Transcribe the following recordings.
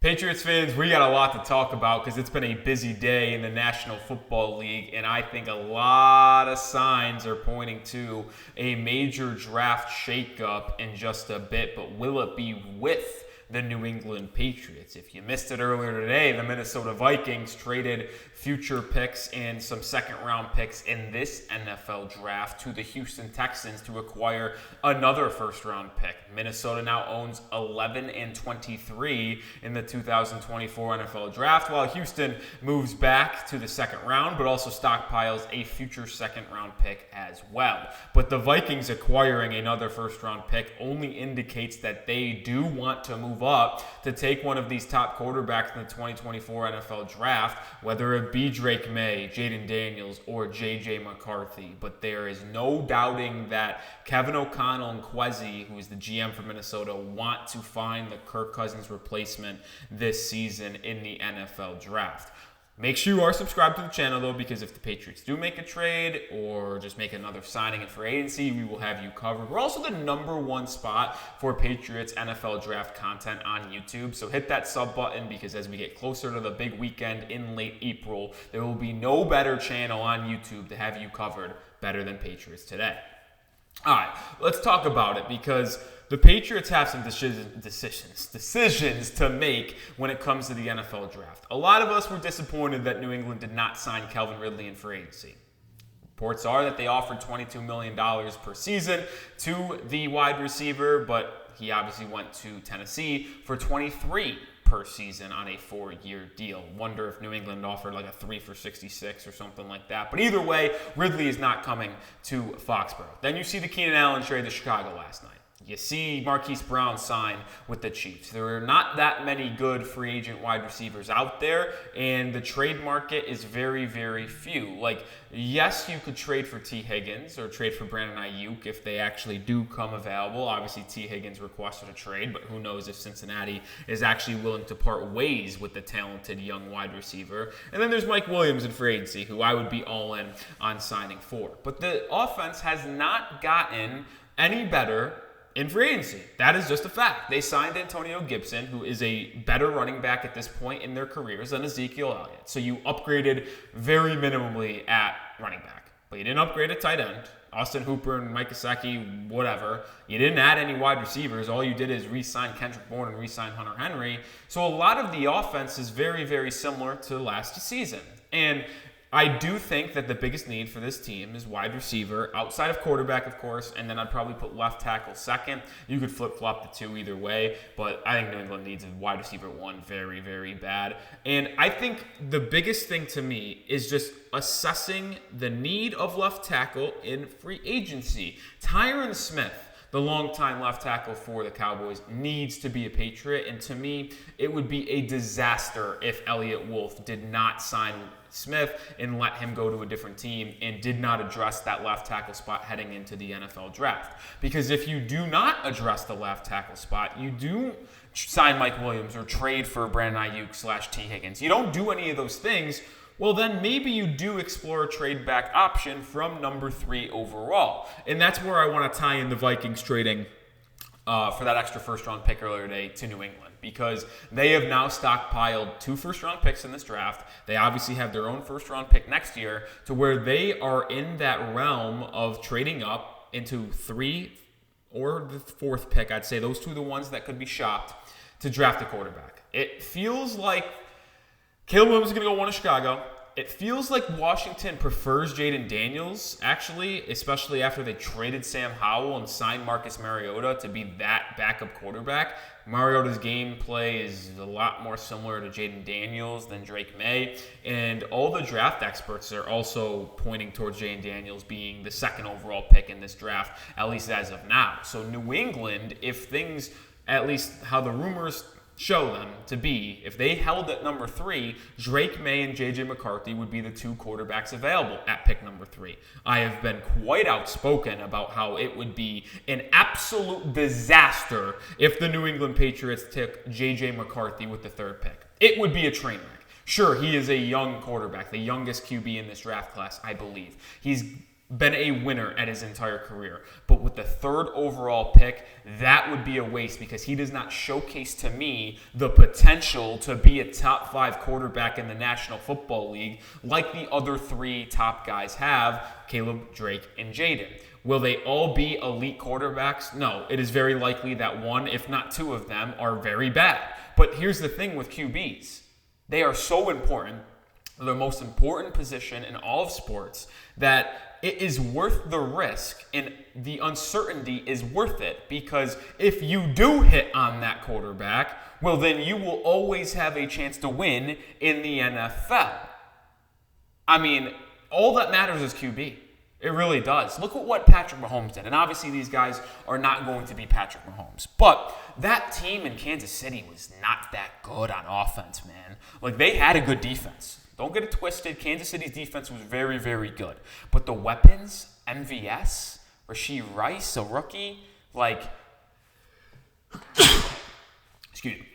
Patriots fans, we got a lot to talk about because it's been a busy day in the National Football League, and I think a lot of signs are pointing to a major draft shakeup in just a bit. But will it be with the New England Patriots? If you missed it earlier today, the Minnesota Vikings traded future picks and some second-round picks in this NFL draft to the Houston Texans to acquire another first-round pick. Minnesota now owns 11 and 23 in the 2024 NFL draft, while Houston moves back to the second round, but also stockpiles a future second-round pick as well. But the Vikings acquiring another first-round pick only indicates that they do want to move up to take one of these top quarterbacks in the 2024 NFL draft, whether it be Drake Maye, Jaden Daniels, or JJ McCarthy. But there is no doubting that Kevin O'Connell and Kwesi, who is the GM for Minnesota, want to find the Kirk Cousins replacement this season in the NFL draft. Make sure you are subscribed to the channel, though, because if the Patriots do make a trade or just make another signing in free agency, we will have you covered. We're also the #1 spot for Patriots NFL Draft content on YouTube, so hit that sub button because as we get closer to the big weekend in late April, there will be no better channel on YouTube to have you covered better than Patriots Today. All right, let's talk about it because the Patriots have some decisions to make when it comes to the NFL draft. A lot of us were disappointed that New England did not sign Calvin Ridley in free agency. Reports are that they offered $22 million per season to the wide receiver, but he obviously went to Tennessee for $23 per season on a 4-year deal. Wonder if New England offered like a 3 for $66 or something like that. But either way, Ridley is not coming to Foxborough. Then you see the Keenan Allen trade to Chicago last night. You see Marquise Brown sign with the Chiefs. There are not that many good free agent wide receivers out there, and the trade market is very, very few. Like, yes, you could trade for T. Higgins or trade for Brandon Ayuk if they actually do come available. Obviously, T. Higgins requested a trade, but who knows if Cincinnati is actually willing to part ways with the talented young wide receiver. And then there's Mike Williams in free agency, who I would be all in on signing for. But the offense has not gotten any better in free agency. That is just a fact. They signed Antonio Gibson, who is a better running back at this point in their careers than Ezekiel Elliott. So you upgraded very minimally at running back. But you didn't upgrade at tight end. Austin Hooper and Mike Gesicki, whatever. You didn't add any wide receivers. All you did is re-sign Kendrick Bourne and re-sign Hunter Henry. So a lot of the offense is very, very similar to last season. And I do think that the biggest need for this team is wide receiver, outside of quarterback, of course, and then I'd probably put left tackle second. You could flip-flop the two either way, but I think New England needs a wide receiver one very, very bad. And I think the biggest thing to me is just assessing the need of left tackle in free agency. Tyron Smith, the longtime left tackle for the Cowboys, needs to be a Patriot, and to me, it would be a disaster if Eliot Wolf did not sign Smith and let him go to a different team and did not address that left tackle spot heading into the NFL draft. Because if you do not address the left tackle spot, you do sign Mike Williams or trade for Brandon Ayuk / T. Higgins. You don't do any of those things, well, then maybe you do explore a trade back option from number 3 overall. And that's where I want to tie in the Vikings trading for that extra first-round pick earlier today to New England, because they have now stockpiled 2 first-round picks in this draft. They obviously have their own first-round pick next year, to where they are in that realm of trading up into 3 or the 4th pick. I'd say those 2 are the ones that could be shopped to draft a quarterback. It feels like Caleb Williams is going to go 1 to Chicago. It feels like Washington prefers Jaden Daniels, actually, especially after they traded Sam Howell and signed Marcus Mariota to be that backup quarterback. Mariota's gameplay is a lot more similar to Jaden Daniels than Drake Maye, and all the draft experts are also pointing towards Jaden Daniels being the 2nd overall pick in this draft, at least as of now. So New England, if things, at least how the rumors show them to be, if they held at number 3, Drake Maye and JJ McCarthy would be the 2 quarterbacks available at pick number 3. I have been quite outspoken about how it would be an absolute disaster if the New England Patriots took JJ McCarthy with the 3rd pick. It would be a train wreck. Sure, he is a young quarterback, the youngest QB in this draft class, I believe. He's been a winner at his entire career. But with the third overall pick, that would be a waste because he does not showcase to me the potential to be a top 5 quarterback in the National Football League like the other 3 top guys have, Caleb, Drake, and Jaden. Will they all be elite quarterbacks? No. It is very likely that 1, if not 2 of them are very bad. But here's the thing with QBs. They are so important. They're the most important position in all of sports that it is worth the risk and the uncertainty is worth it because if you do hit on that quarterback, well, then you will always have a chance to win in the NFL. I mean, all that matters is QB. It really does. Look at what Patrick Mahomes did. And obviously these guys are not going to be Patrick Mahomes. But that team in Kansas City was not that good on offense, man. Like, they had a good defense. Don't get it twisted. Kansas City's defense was very, very good. But the weapons, MVS, Rashee Rice, a rookie, like, excuse me,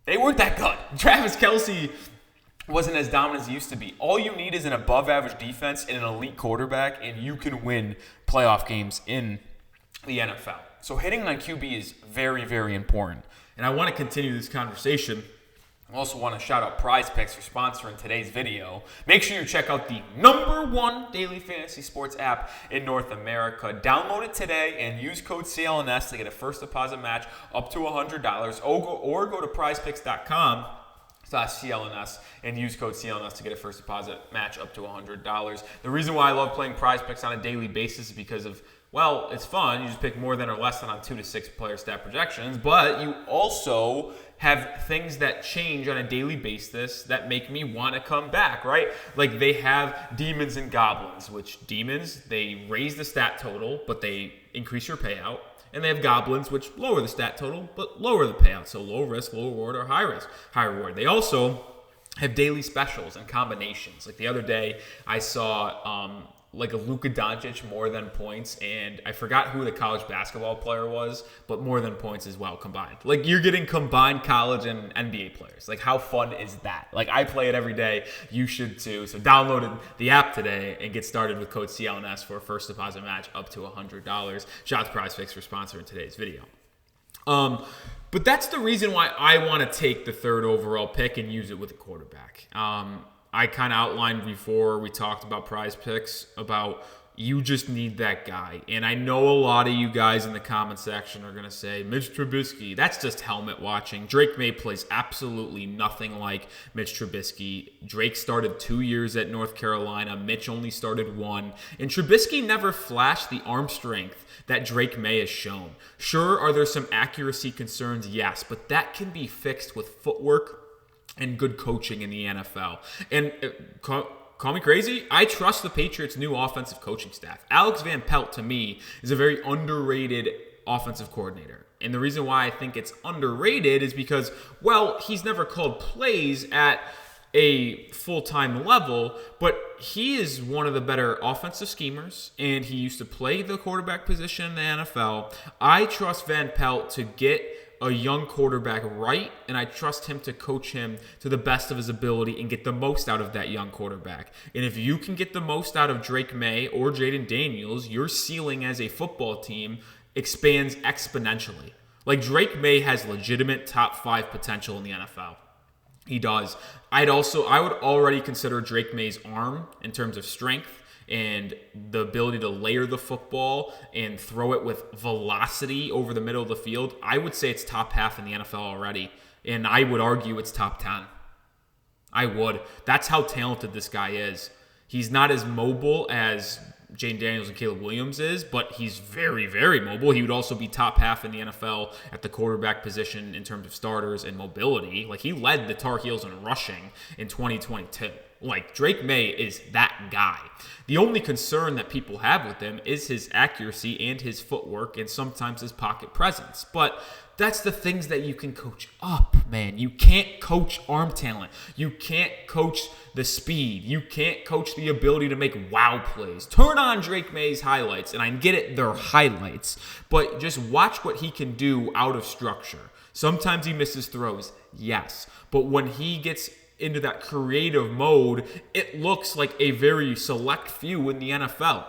they weren't that good. Travis Kelce wasn't as dominant as he used to be. All you need is an above-average defense and an elite quarterback, and you can win playoff games in the NFL. So hitting on QB is very, very important. And I want to continue this conversation. I also want to shout out Prize Picks for sponsoring today's video. Make sure you check out the #1 daily fantasy sports app in North America. Download it today and use code CLNS to get a first deposit match up to $100. Or go to prizepicks.com/CLNS and use code CLNS to get a first deposit match up to $100. The reason why I love playing Prize Picks on a daily basis is because of, well, it's fun. You just pick more than or less than on 2 to 6 player stat projections, but you also have things that change on a daily basis that make me want to come back, right? Like they have demons and goblins, which demons, they raise the stat total, but they increase your payout. And they have goblins, which lower the stat total, but lower the payout. So low risk, low reward, or high risk, high reward. They also have daily specials and combinations. Like the other day, I saw like a Luka Doncic more than points, and I forgot who the college basketball player was, but more than points as well combined. Like you're getting combined college and NBA players. Like how fun is that? Like I play it every day. You should too. So download the app today and get started with code CLNS for a first deposit match up to $100. Shout out to Prize Picks for sponsoring today's video. But that's the reason why I want to take the 3rd overall pick and use it with a quarterback. I kind of outlined before we talked about Prize Picks about you just need that guy. And I know a lot of you guys in the comment section are going to say, Mitch Trubisky, that's just helmet watching. Drake Maye plays absolutely nothing like Mitch Trubisky. Drake started 2 years at North Carolina. Mitch only started 1. And Trubisky never flashed the arm strength that Drake Maye has shown. Sure, are there some accuracy concerns? Yes, but that can be fixed with footwork and good coaching in the NFL. And call me crazy, I trust the Patriots' new offensive coaching staff. Alex Van Pelt, to me, is a very underrated offensive coordinator. And the reason why I think it's underrated is because, well, he's never called plays at a full-time level, but he is one of the better offensive schemers, and he used to play the quarterback position in the NFL. I trust Van Pelt to get a young quarterback right, and I trust him to coach him to the best of his ability and get the most out of that young quarterback. And if you can get the most out of Drake Maye or Jaden Daniels, your ceiling as a football team expands exponentially. Like Drake Maye has legitimate top 5 potential in the NFL. He does. I would already consider Drake Maye's arm in terms of strength and the ability to layer the football and throw it with velocity over the middle of the field. I would say it's top half in the NFL already, and I would argue it's top 10. I would. That's how talented this guy is. He's not as mobile as Jaden Daniels and Caleb Williams is, but he's very, very mobile. He would also be top half in the NFL at the quarterback position in terms of starters and mobility. Like, he led the Tar Heels in rushing in 2022. Like, Drake Maye is that guy. The only concern that people have with him is his accuracy and his footwork and sometimes his pocket presence. But that's the things that you can coach up, man. You can't coach arm talent. You can't coach the speed. You can't coach the ability to make wow plays. Turn on Drake Maye's highlights, and I get it, they're highlights. But just watch what he can do out of structure. Sometimes he misses throws, yes. But when he gets into that creative mode, it looks like a very select few in the NFL.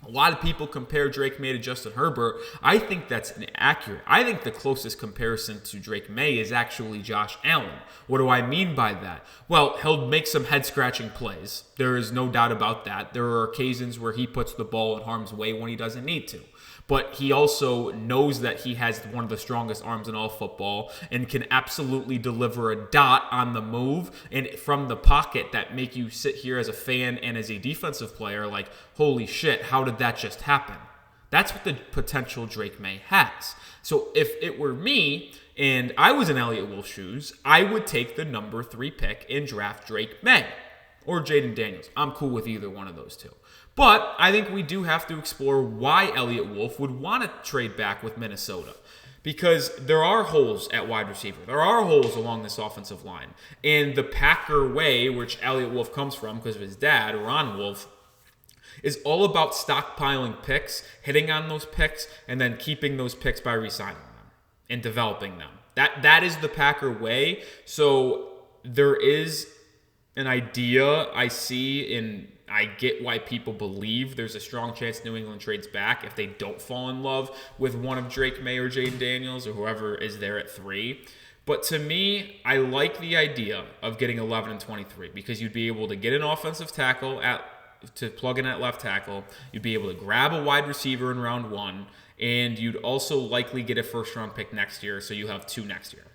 A lot of people compare Drake Maye to Justin Herbert. I think that's inaccurate. I think the closest comparison to Drake Maye is actually Josh Allen. What do I mean by that? Well, he'll make some head-scratching plays. There is no doubt about that. There are occasions where he puts the ball in harm's way when he doesn't need to. But he also knows that he has one of the strongest arms in all football and can absolutely deliver a dot on the move and from the pocket that make you sit here as a fan and as a defensive player like, holy shit, how did that just happen? That's what the potential Drake Maye has. So if it were me and I was in Eliot Wolf's shoes, I would take the number 3 pick and draft Drake Maye or Jaden Daniels. I'm cool with either one of those two. But I think we do have to explore why Eliot Wolf would want to trade back with Minnesota. Because there are holes at wide receiver. There are holes along this offensive line. And the Packer way, which Eliot Wolf comes from because of his dad, Ron Wolf, is all about stockpiling picks, hitting on those picks, and then keeping those picks by re-signing them and developing them. That is the Packer way. So there is an idea I see in... I get why people believe there's a strong chance New England trades back if they don't fall in love with one of Drake Maye or Jaden Daniels or whoever is there at 3. But to me, I like the idea of getting 11 and 23 because you'd be able to get an offensive tackle to plug in at left tackle. You'd be able to grab a wide receiver in round 1, and you'd also likely get a first-round pick next year, so you have 2 next year.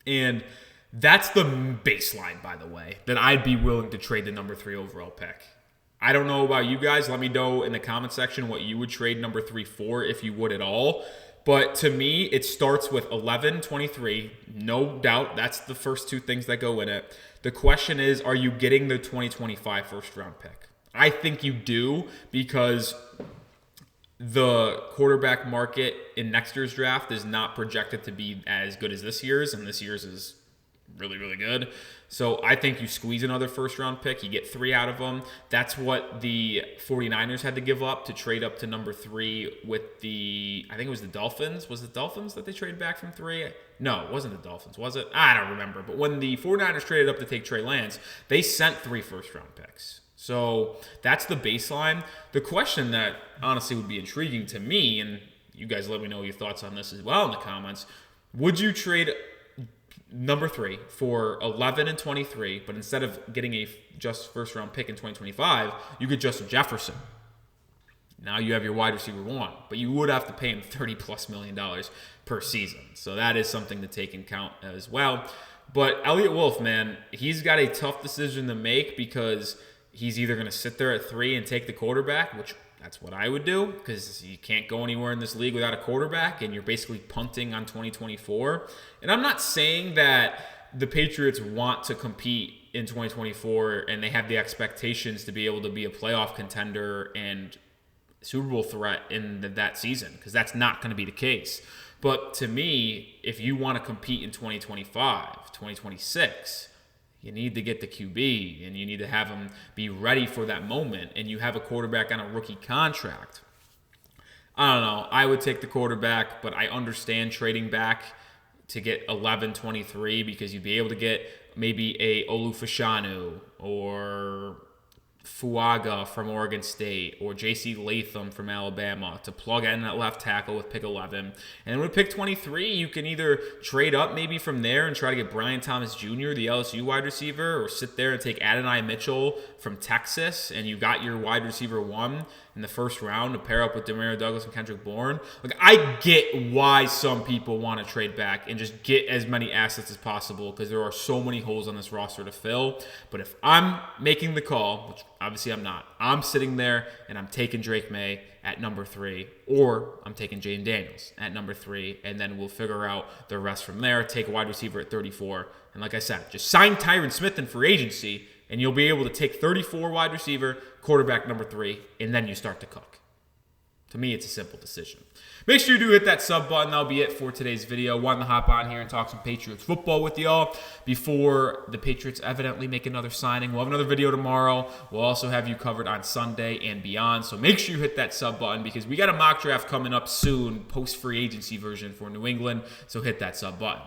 And that's the baseline, by the way, that I'd be willing to trade the number 3 overall pick. I don't know about you guys. Let me know in the comment section what you would trade number 3 for, if you would at all. But to me, it starts with 11, 23. No doubt, that's the first 2 things that go in it. The question is, are you getting the 2025 first-round pick? I think you do because the quarterback market in next year's draft is not projected to be as good as this year's, and this year's is really, really good. So I think you squeeze another first-round pick. You get 3 out of them. That's what the 49ers had to give up to trade up to number 3 with I think it was the Dolphins. Was it the Dolphins that they traded back from 3? No, it wasn't the Dolphins, was it? I don't remember. But when the 49ers traded up to take Trey Lance, they sent 3 first-round picks. So that's the baseline. The question that honestly would be intriguing to me, and you guys let me know your thoughts on this as well in the comments, would you trade number 3 for 11 and 23, but instead of getting a just first-round pick in 2025, you get Justin Jefferson. Now you have your wide receiver 1, but you would have to pay him $30+ million per season. So that is something to take into account as well. But Eliot Wolf, man, he's got a tough decision to make because he's either going to sit there at 3 and take the quarterback, which that's what I would do because you can't go anywhere in this league without a quarterback, and you're basically punting on 2024. And I'm not saying that the Patriots want to compete in 2024 and they have the expectations to be able to be a playoff contender and Super Bowl threat in that season, because that's not going to be the case. But to me, if you want to compete in 2025, 2026, you need to get the QB, and you need to have him be ready for that moment, and you have a quarterback on a rookie contract. I don't know. I would take the quarterback, but I understand trading back to get 11-23 because you'd be able to get maybe a Olufashanu or Fuaga from Oregon State or J.C. Latham from Alabama to plug in at left tackle with pick 11. And with pick 23, you can either trade up maybe from there and try to get Brian Thomas Jr., the LSU wide receiver, or sit there and take Adonai Mitchell from Texas, and you got your wide receiver 1 in the first round to pair up with Demario Douglas and Kendrick Bourne. Like, I get why some people want to trade back and just get as many assets as possible because there are so many holes on this roster to fill. But if I'm making the call, which obviously I'm not, I'm sitting there and I'm taking Drake Maye at number 3, or I'm taking Jaden Daniels at number 3, and then we'll figure out the rest from there. Take a wide receiver at 34. And like I said, just sign Tyron Smith in free agency, and you'll be able to take 34 wide receiver, quarterback number 3, and then you start to cook. To me, it's a simple decision. Make sure you do hit that sub button. That'll be it for today's video. Wanted to hop on here and talk some Patriots football with y'all before the Patriots evidently make another signing. We'll have another video tomorrow. We'll also have you covered on Sunday and beyond. So make sure you hit that sub button because we got a mock draft coming up soon, post-free agency version for New England. So hit that sub button.